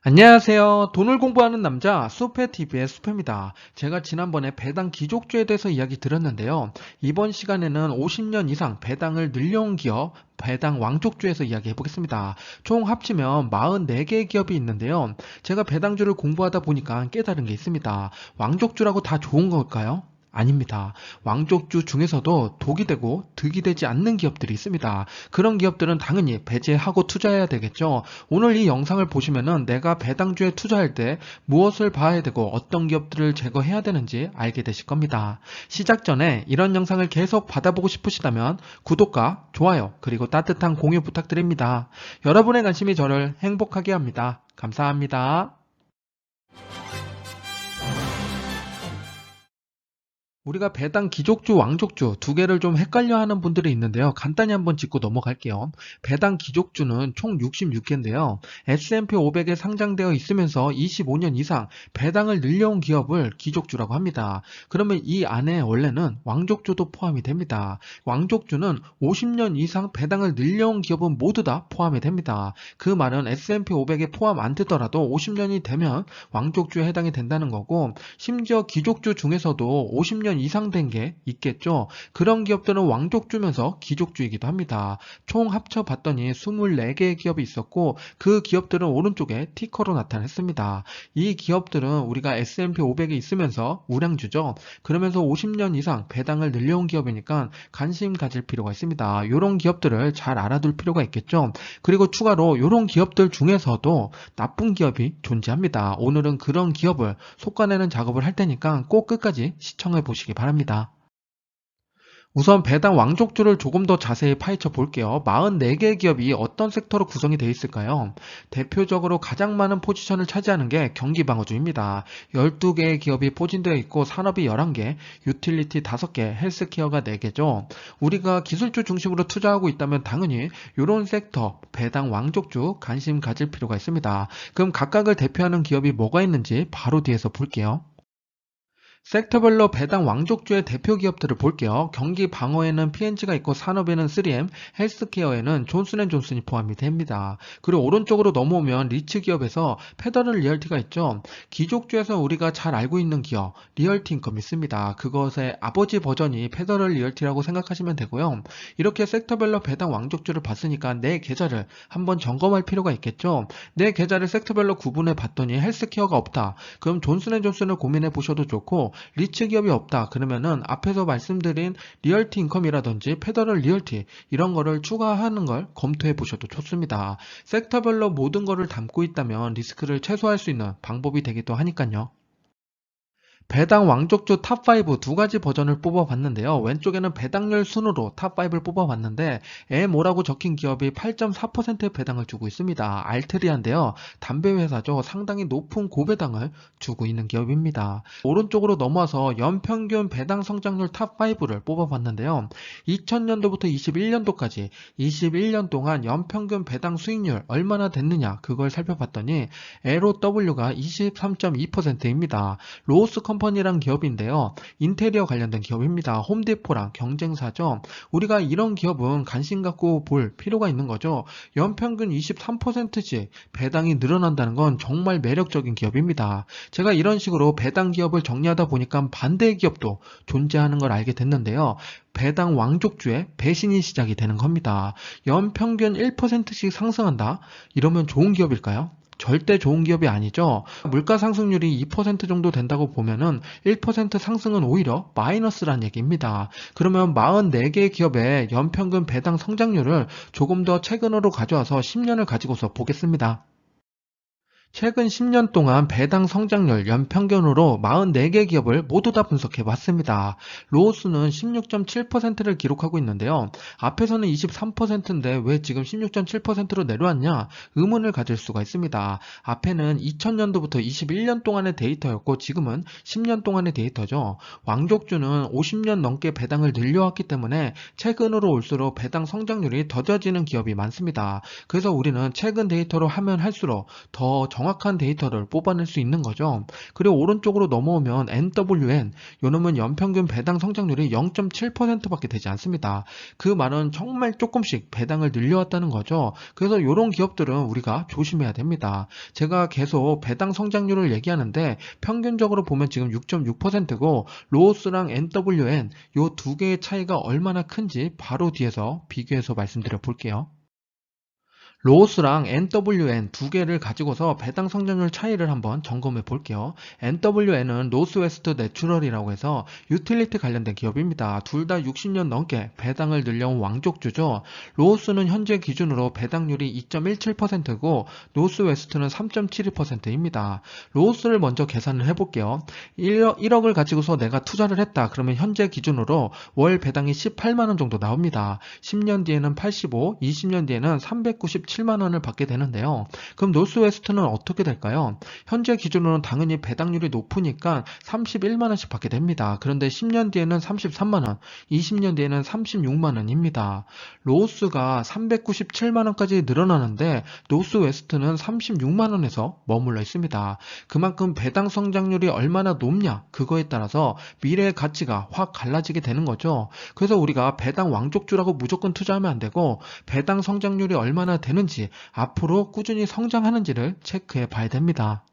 안녕하세요. 돈을 공부하는 남자 수페TV의 수페입니다. 제가 지난번에 배당 귀족주에 대해서 이야기 드렸는데요. 이번 시간에는 50년 이상 배당을 늘려온 기업 배당 왕족주에서 이야기해 보겠습니다. 총 합치면 44개의 기업이 있는데요. 제가 배당주를 공부하다 보니까 깨달은 게 있습니다. 왕족주라고 다 좋은 걸까요? 아닙니다. 왕족주 중에서도 독이 되고 득이 되지 않는 기업들이 있습니다. 그런 기업들은 당연히 배제하고 투자해야 되겠죠. 오늘 이 영상을 보시면은 내가 배당주에 투자할 때 무엇을 봐야 되고 어떤 기업들을 제거해야 되는지 알게 되실 겁니다. 시작 전에 이런 영상을 계속 받아보고 싶으시다면 구독과 좋아요 그리고 따뜻한 공유 부탁드립니다. 여러분의 관심이 저를 행복하게 합니다. 감사합니다. 우리가 배당 기족주, 왕족주 두 개를 좀 헷갈려 하는 분들이 있는데요. 간단히 한번 짚고 넘어갈게요. 배당 기족주는 총 66개인데요. S&P 500에 상장되어 있으면서 25년 이상 배당을 늘려온 기업을 기족주라고 합니다. 그러면 이 안에 원래는 왕족주도 포함이 됩니다. 왕족주는 50년 이상 배당을 늘려온 기업은 모두 다 포함이 됩니다. 그 말은 S&P 500에 포함 안 되더라도 50년이 되면 왕족주에 해당이 된다는 거고, 심지어 기족주 중에서도 50년 이상 된 게 있겠죠. 그런 기업들은 왕족주면서 기족주이기도 합니다. 총 합쳐봤더니 24개의 기업이 있었고 그 기업들은 오른쪽에 티커로 나타냈습니다. 이 기업들은 우리가 S&P 500에 있으면서 우량주죠. 그러면서 50년 이상 배당을 늘려온 기업이니까 관심 가질 필요가 있습니다. 이런 기업들을 잘 알아둘 필요가 있겠죠. 그리고 추가로 이런 기업들 중에서도 나쁜 기업이 존재합니다. 오늘은 그런 기업을 속아내는 작업을 할 테니까 꼭 끝까지 시청해 보시기 바랍니다. 우선 배당 왕족주를 조금 더 자세히 파헤쳐 볼게요. 44개의 기업이 어떤 섹터로 구성이 되어 있을까요? 대표적으로 가장 많은 포지션을 차지하는 게 경기방어주입니다. 12개의 기업이 포진되어 있고 산업이 11개, 유틸리티 5개, 헬스케어가 4개죠. 우리가 기술주 중심으로 투자하고 있다면 당연히 이런 섹터, 배당 왕족주 관심 가질 필요가 있습니다. 그럼 각각을 대표하는 기업이 뭐가 있는지 바로 뒤에서 볼게요. 섹터별로 배당 왕족주의 대표 기업들을 볼게요. 경기 방어에는 P&G가 있고 산업에는 3M, 헬스케어에는 존슨앤존슨이 포함이 됩니다. 그리고 오른쪽으로 넘어오면 리츠 기업에서 페더럴 리얼티가 있죠. 기족주에서 우리가 잘 알고 있는 기업, 리얼티인컴이 있습니다. 그것의 아버지 버전이 페더럴 리얼티라고 생각하시면 되고요. 이렇게 섹터별로 배당 왕족주를 봤으니까 내 계좌를 한번 점검할 필요가 있겠죠. 내 계좌를 섹터별로 구분해 봤더니 헬스케어가 없다. 그럼 존슨앤존슨을 고민해 보셔도 좋고, 리츠 기업이 없다 그러면은 앞에서 말씀드린 리얼티 인컴이라든지 페더럴 리얼티 이런 거를 추가하는 걸 검토해 보셔도 좋습니다. 섹터별로 모든 거를 담고 있다면 리스크를 최소화할 수 있는 방법이 되기도 하니까요. 배당 왕족주 탑5 두 가지 버전을 뽑아봤는데요. 왼쪽에는 배당률 순으로 탑5를 뽑아봤는데 뭐라고 적힌 기업이 8.4%의 배당을 주고 있습니다. 알트리아인데요. 담배 회사죠. 상당히 높은 고배당을 주고 있는 기업입니다. 오른쪽으로 넘어와서 연평균 배당 성장률 탑5를 뽑아봤는데요. 2000년도부터 21년도까지 21년 동안 연평균 배당 수익률 얼마나 됐느냐 그걸 살펴봤더니 LOW가 23.2%입니다. 로스 컴퍼니란 기업인데요. 인테리어 관련된 기업입니다. 홈디포랑 경쟁사죠. 우리가 이런 기업은 관심 갖고 볼 필요가 있는 거죠. 연평균 23%씩 배당이 늘어난다는 건 정말 매력적인 기업입니다. 제가 이런 식으로 배당 기업을 정리하다 보니까 반대의 기업도 존재하는 걸 알게 됐는데요. 배당 왕족주의 배신이 시작이 되는 겁니다. 연평균 1%씩 상승한다? 이러면 좋은 기업일까요? 절대 좋은 기업이 아니죠. 물가 상승률이 2% 정도 된다고 보면은 1% 상승은 오히려 마이너스란 얘기입니다. 그러면 44개의 기업의 연평균 배당 성장률을 조금 더 최근으로 가져와서 10년을 가지고서 보겠습니다. 최근 10년 동안 배당 성장률 연평균으로 44개 기업을 모두 다 분석해 봤습니다. 로우스는 16.7%를 기록하고 있는데요. 앞에서는 23%인데 왜 지금 16.7%로 내려왔냐? 의문을 가질 수가 있습니다. 앞에는 2000년도부터 21년 동안의 데이터였고 지금은 10년 동안의 데이터죠. 왕족주는 50년 넘게 배당을 늘려왔기 때문에 최근으로 올수록 배당 성장률이 더뎌지는 기업이 많습니다. 그래서 우리는 최근 데이터로 하면 할수록 더 정확한 데이터를 뽑아낼 수 있는 거죠. 그리고 오른쪽으로 넘어오면 NWN, 요놈은 연평균 배당 성장률이 0.7%밖에 되지 않습니다. 그 말은 정말 조금씩 배당을 늘려왔다는 거죠. 그래서 이런 기업들은 우리가 조심해야 됩니다. 제가 계속 배당 성장률을 얘기하는데 평균적으로 보면 지금 6.6%고 로스랑 NWN 요 두 개의 차이가 얼마나 큰지 바로 뒤에서 비교해서 말씀드려 볼게요. 로스랑 NWN 두 개를 가지고서 배당 성장률 차이를 한번 점검해 볼게요. NWN은 노스웨스트 내추럴이라고 해서 유틸리티 관련된 기업입니다. 둘 다 60년 넘게 배당을 늘려온 왕족주죠. 로스는 현재 기준으로 배당률이 2.17%고 노스웨스트는 3.72%입니다. 로스를 먼저 계산을 해볼게요. 1억을 가지고서 내가 투자를 했다. 그러면 현재 기준으로 월 배당이 18만원 정도 나옵니다. 10년 뒤에는 85, 20년 뒤에는 397만원을 받게 되는데요. 그럼 노스웨스트는 어떻게 될까요? 현재 기준으로는 당연히 배당률이 높으니까 31만원씩 받게 됩니다. 그런데 10년 뒤에는 33만원, 20년 뒤에는 36만원입니다. 로스가 397만원까지 늘어나는데 노스웨스트는 36만원에서 머물러 있습니다. 그만큼 배당 성장률이 얼마나 높냐 그거에 따라서 미래의 가치가 확 갈라지게 되는 거죠. 그래서 우리가 배당 왕족주라고 무조건 투자하면 안 되고 배당 성장률이 얼마나 되는지 앞으로 꾸준히 성장하는지를 체크해 봐야 됩니다.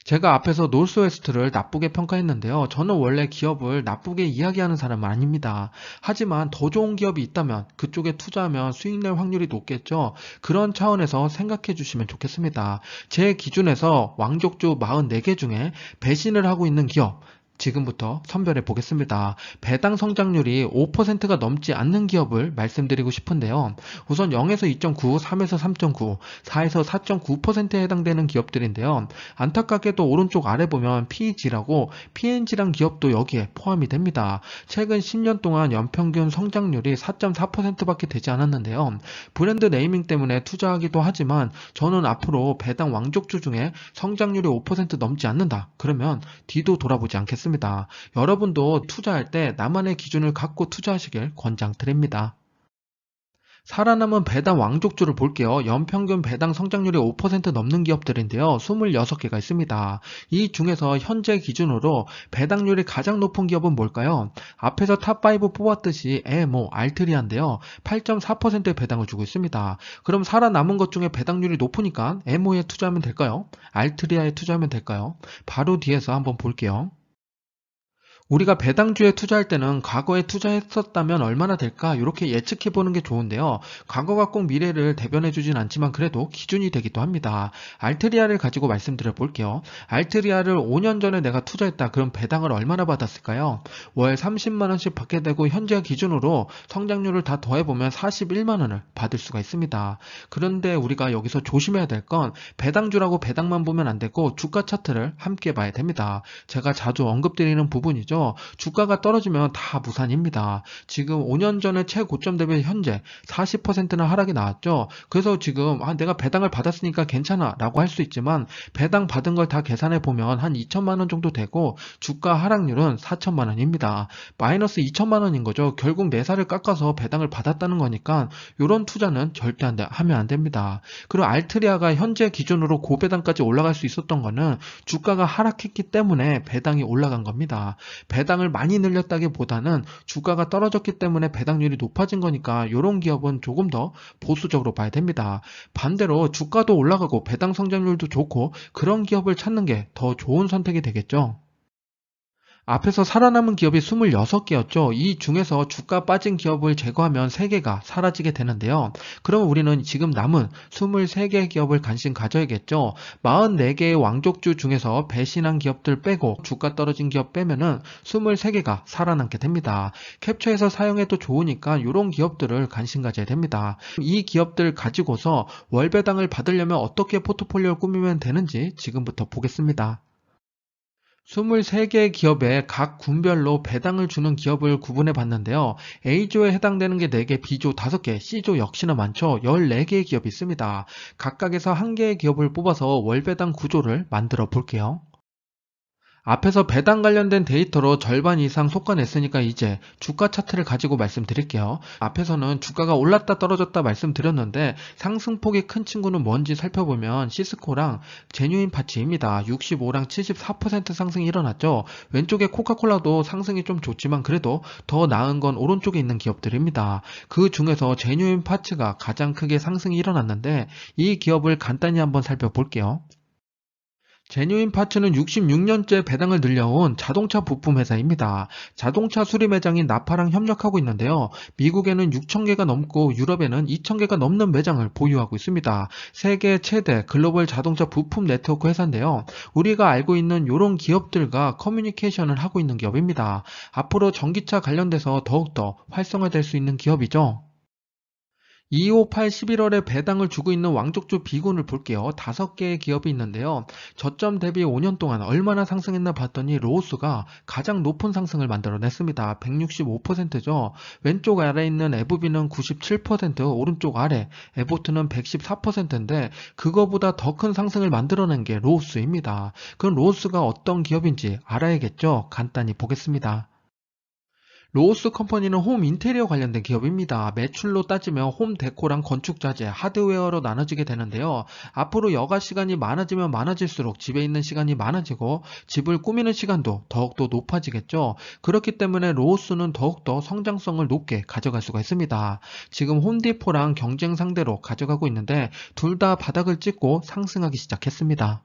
제가 앞에서 노스웨스트를 나쁘게 평가했는데요. 저는 원래 기업을 나쁘게 이야기하는 사람은 아닙니다. 하지만 더 좋은 기업이 있다면 그쪽에 투자하면 수익 낼 확률이 높겠죠. 그런 차원에서 생각해 주시면 좋겠습니다. 제 기준에서 왕족주 44개 중에 배신을 하고 있는 기업, 지금부터 선별해 보겠습니다. 배당 성장률이 5%가 넘지 않는 기업을 말씀드리고 싶은데요. 우선 0에서 2.9, 3에서 3.9, 4에서 4.9%에 해당되는 기업들인데요. 안타깝게도 오른쪽 아래 보면 PEG라고 P&G란 기업도 여기에 포함이 됩니다. 최근 10년 동안 연평균 성장률이 4.4%밖에 되지 않았는데요. 브랜드 네이밍 때문에 투자하기도 하지만 저는 앞으로 배당 왕족주 중에 성장률이 5% 넘지 않는다. 그러면 뒤도 돌아보지 않겠습니다. 여러분도 투자할 때 나만의 기준을 갖고 투자하시길 권장드립니다. 살아남은 배당 왕족주를 볼게요. 연평균 배당 성장률이 5% 넘는 기업들인데요. 26개가 있습니다. 이 중에서 현재 기준으로 배당률이 가장 높은 기업은 뭘까요? 앞에서 탑5 뽑았듯이 에모, 알트리아인데요. 8.4%의 배당을 주고 있습니다. 그럼 살아남은 것 중에 배당률이 높으니까 에모에 투자하면 될까요? 알트리아에 투자하면 될까요? 바로 뒤에서 한번 볼게요. 우리가 배당주에 투자할 때는 과거에 투자했었다면 얼마나 될까 이렇게 예측해 보는 게 좋은데요. 과거가 꼭 미래를 대변해 주진 않지만 그래도 기준이 되기도 합니다. 알트리아를 가지고 말씀드려 볼게요. 알트리아를 5년 전에 내가 투자했다. 그럼 배당을 얼마나 받았을까요? 월 30만원씩 받게 되고 현재 기준으로 성장률을 다 더해보면 41만원을 받을 수가 있습니다. 그런데 우리가 여기서 조심해야 될 건 배당주라고 배당만 보면 안 되고 주가 차트를 함께 봐야 됩니다. 제가 자주 언급드리는 부분이죠. 주가가 떨어지면 다 무산입니다. 지금 5년 전에 최고점 대비 현재 40%나 하락이 나왔죠. 그래서 지금 내가 배당을 받았으니까 괜찮아 라고 할 수 있지만 배당 받은 걸 다 계산해 보면 한 2천만 원 정도 되고 주가 하락률은 4천만 원입니다. 마이너스 2천만 원인 거죠. 결국 내 살을 깎아서 배당을 받았다는 거니까 이런 투자는 절대 하면 안 됩니다. 그리고 알트리아가 현재 기준으로 고배당까지 올라갈 수 있었던 거는 주가가 하락했기 때문에 배당이 올라간 겁니다. 배당을 많이 늘렸다기보다는 주가가 떨어졌기 때문에 배당률이 높아진 거니까 이런 기업은 조금 더 보수적으로 봐야 됩니다. 반대로 주가도 올라가고 배당 성장률도 좋고 그런 기업을 찾는 게 더 좋은 선택이 되겠죠. 앞에서 살아남은 기업이 26개였죠. 이 중에서 주가 빠진 기업을 제거하면 3개가 사라지게 되는데요. 그럼 우리는 지금 남은 23개의 기업을 관심 가져야겠죠. 44개의 왕족주 중에서 배신한 기업들 빼고 주가 떨어진 기업 빼면은 23개가 살아남게 됩니다. 캡처해서 사용해도 좋으니까 이런 기업들을 관심 가져야 됩니다. 이 기업들 가지고서 월배당을 받으려면 어떻게 포트폴리오를 꾸미면 되는지 지금부터 보겠습니다. 23개 기업에 각 군별로 배당을 주는 기업을 구분해 봤는데요. A조에 해당되는 게 4개, B조 5개, C조 역시나 많죠. 14개의 기업이 있습니다. 각각에서 한 개의 기업을 뽑아서 월배당 구조를 만들어 볼게요. 앞에서 배당 관련된 데이터로 절반 이상 솎아냈으니까 이제 주가 차트를 가지고 말씀드릴게요. 앞에서는 주가가 올랐다 떨어졌다 말씀드렸는데 상승폭이 큰 친구는 뭔지 살펴보면 시스코랑 제뉴인 파츠입니다. 65랑 74% 상승이 일어났죠. 왼쪽에 코카콜라도 상승이 좀 좋지만 그래도 더 나은 건 오른쪽에 있는 기업들입니다. 그 중에서 제뉴인 파츠가 가장 크게 상승이 일어났는데 이 기업을 간단히 한번 살펴볼게요. 제뉴인 파츠는 66년째 배당을 늘려온 자동차 부품 회사입니다. 자동차 수리 매장인 나파랑 협력하고 있는데요. 미국에는 6,000개가 넘고 유럽에는 2,000개가 넘는 매장을 보유하고 있습니다. 세계 최대 글로벌 자동차 부품 네트워크 회사인데요. 우리가 알고 있는 이런 기업들과 커뮤니케이션을 하고 있는 기업입니다. 앞으로 전기차 관련돼서 더욱더 활성화될 수 있는 기업이죠. 258 11월에 배당을 주고 있는 왕족주 비군을 볼게요. 5개의 기업이 있는데요. 저점 대비 5년 동안 얼마나 상승했나 봤더니 로우스가 가장 높은 상승을 만들어냈습니다. 165%죠. 왼쪽 아래에 있는 에브비는 97%, 오른쪽 아래 에보트는 114%인데 그거보다 더 큰 상승을 만들어낸 게 로우스입니다. 그럼 로우스가 어떤 기업인지 알아야겠죠? 간단히 보겠습니다. 로우스 컴퍼니는 홈 인테리어 관련된 기업입니다. 매출로 따지면 홈 데코랑 건축 자재, 하드웨어로 나눠지게 되는데요. 앞으로 여가 시간이 많아지면 많아질수록 집에 있는 시간이 많아지고 집을 꾸미는 시간도 더욱더 높아지겠죠. 그렇기 때문에 로우스는 더욱더 성장성을 높게 가져갈 수가 있습니다. 지금 홈디포랑 경쟁 상대로 가져가고 있는데 둘 다 바닥을 찍고 상승하기 시작했습니다.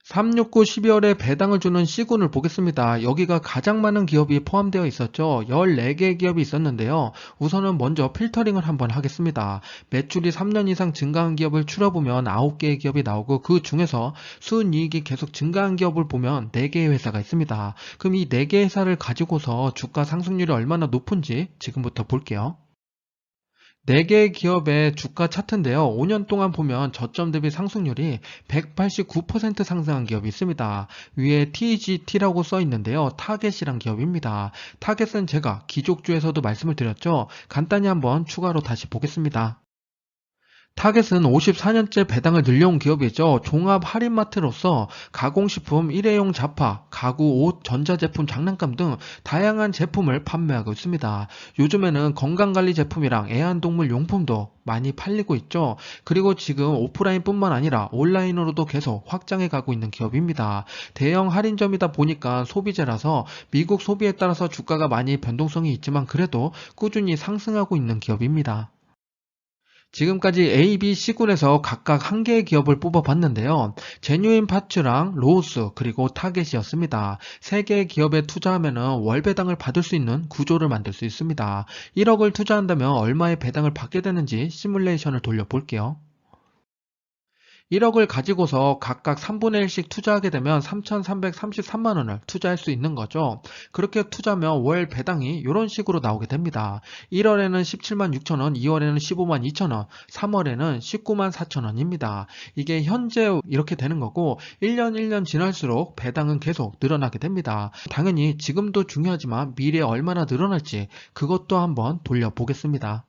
369 12월에 배당을 주는 C군을 보겠습니다. 여기가 가장 많은 기업이 포함되어 있었죠. 14개의 기업이 있었는데요. 우선은 먼저 필터링을 한번 하겠습니다. 매출이 3년 이상 증가한 기업을 추려보면 9개의 기업이 나오고 그 중에서 순이익이 계속 증가한 기업을 보면 4개의 회사가 있습니다. 그럼 이 4개의 회사를 가지고서 주가 상승률이 얼마나 높은지 지금부터 볼게요. 4개의 기업의 주가 차트인데요. 5년 동안 보면 저점 대비 상승률이 189% 상승한 기업이 있습니다. 위에 TGT라고 써 있는데요. 타겟이란 기업입니다. 타겟은 제가 기족주에서도 말씀을 드렸죠. 간단히 한번 추가로 다시 보겠습니다. 타겟은 54년째 배당을 늘려온 기업이죠. 종합 할인마트로서 가공식품, 일회용 잡화, 가구, 옷, 전자제품, 장난감 등 다양한 제품을 판매하고 있습니다. 요즘에는 건강관리 제품이랑 애완동물 용품도 많이 팔리고 있죠. 그리고 지금 오프라인뿐만 아니라 온라인으로도 계속 확장해 가고 있는 기업입니다. 대형 할인점이다 보니까 소비재라서 미국 소비에 따라서 주가가 많이 변동성이 있지만 그래도 꾸준히 상승하고 있는 기업입니다. 지금까지 A, B, C군에서 각각 한 개의 기업을 뽑아봤는데요. 제뉴인 파츠랑 로우스 그리고 타겟이었습니다. 세 개의 기업에 투자하면 월 배당을 받을 수 있는 구조를 만들 수 있습니다. 1억을 투자한다면 얼마의 배당을 받게 되는지 시뮬레이션을 돌려볼게요. 1억을 가지고서 각각 3분의 1씩 투자하게 되면 3,333만 원을 투자할 수 있는 거죠. 그렇게 투자하면 월 배당이 이런 식으로 나오게 됩니다. 1월에는 17만 6천 원, 2월에는 15만 2천 원, 3월에는 19만 4천 원입니다. 이게 현재 이렇게 되는 거고 1년 지날수록 배당은 계속 늘어나게 됩니다. 당연히 지금도 중요하지만 미래에 얼마나 늘어날지 그것도 한번 돌려보겠습니다.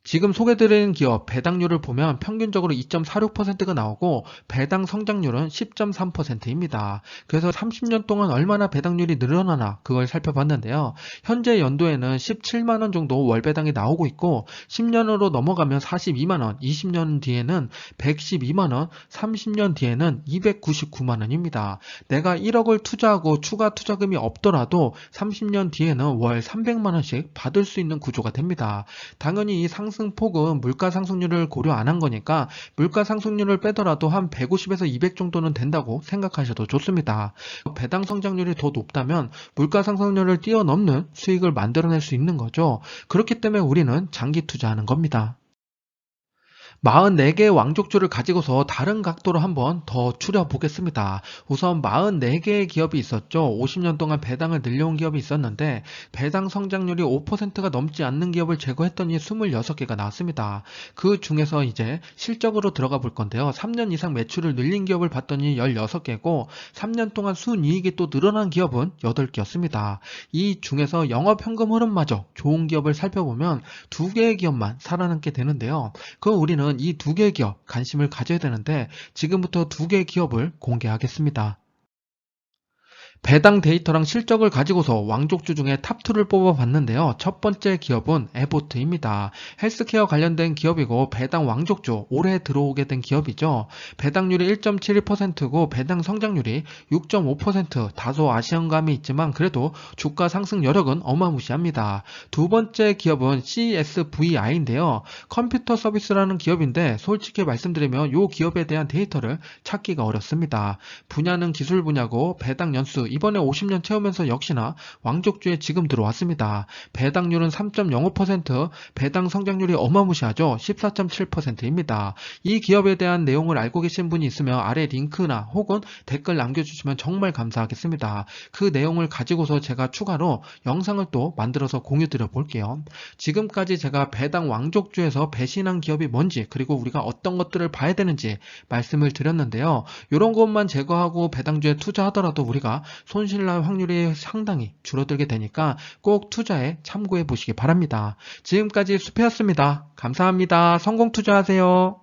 지금 소개드린 기업 배당률을 보면 평균적으로 2.46%가 나오고 배당 성장률은 10.3%입니다. 그래서 30년 동안 얼마나 배당률이 늘어나나 그걸 살펴봤는데요. 현재 연도에는 17만 원 정도 월 배당이 나오고 있고 10년으로 넘어가면 42만 원, 20년 뒤에는 112만 원, 30년 뒤에는 299만 원입니다. 내가 1억을 투자하고 추가 투자금이 없더라도 30년 뒤에는 월 300만 원씩 받을 수 있는 구조가 됩니다. 당연히 이 상승폭은 물가 상승률을 고려 안 한 거니까 물가 상승률을 빼더라도 한 150에서 200 정도는 된다고 생각하셔도 좋습니다. 배당 성장률이 더 높다면 물가 상승률을 뛰어넘는 수익을 만들어낼 수 있는 거죠. 그렇기 때문에 우리는 장기 투자하는 겁니다. 44개의 왕족주를 가지고서 다른 각도로 한번 더 추려보겠습니다. 우선 44개의 기업이 있었죠. 50년 동안 배당을 늘려온 기업이 있었는데 배당 성장률이 5%가 넘지 않는 기업을 제거했더니 26개가 나왔습니다. 그 중에서 이제 실적으로 들어가 볼 건데요. 3년 이상 매출을 늘린 기업을 봤더니 16개고 3년 동안 순이익이 또 늘어난 기업은 8개였습니다. 이 중에서 영업현금 흐름마저 좋은 기업을 살펴보면 2개의 기업만 살아남게 되는데요. 그럼 우리는 이 2개의 기업 관심을 가져야 되는데 지금부터 2개의 기업을 공개하겠습니다. 배당 데이터랑 실적을 가지고서 왕족주 중에 탑2를 뽑아봤는데요. 첫 번째 기업은 에보트입니다. 헬스케어 관련된 기업이고 배당 왕족주, 올해 들어오게 된 기업이죠. 배당률이 1.72%고 배당 성장률이 6.5%, 다소 아시안감이 있지만 그래도 주가 상승 여력은 어마무시합니다. 두 번째 기업은 CSVI인데요. 컴퓨터 서비스라는 기업인데 솔직히 말씀드리면 이 기업에 대한 데이터를 찾기가 어렵습니다. 분야는 기술 분야고 배당 연수 이번에 50년 채우면서 역시나 왕족주에 지금 들어왔습니다. 배당률은 3.05%, 배당 성장률이 어마무시하죠. 14.7%입니다. 이 기업에 대한 내용을 알고 계신 분이 있으면 아래 링크나 혹은 댓글 남겨주시면 정말 감사하겠습니다. 그 내용을 가지고서 제가 추가로 영상을 또 만들어서 공유드려 볼게요. 지금까지 제가 배당 왕족주에서 배신한 기업이 뭔지 그리고 우리가 어떤 것들을 봐야 되는지 말씀을 드렸는데요. 이런 것만 제거하고 배당주에 투자하더라도 우리가 손실날 확률이 상당히 줄어들게 되니까 꼭 투자에 참고해 보시기 바랍니다. 지금까지 수페였습니다. 감사합니다. 성공 투자하세요.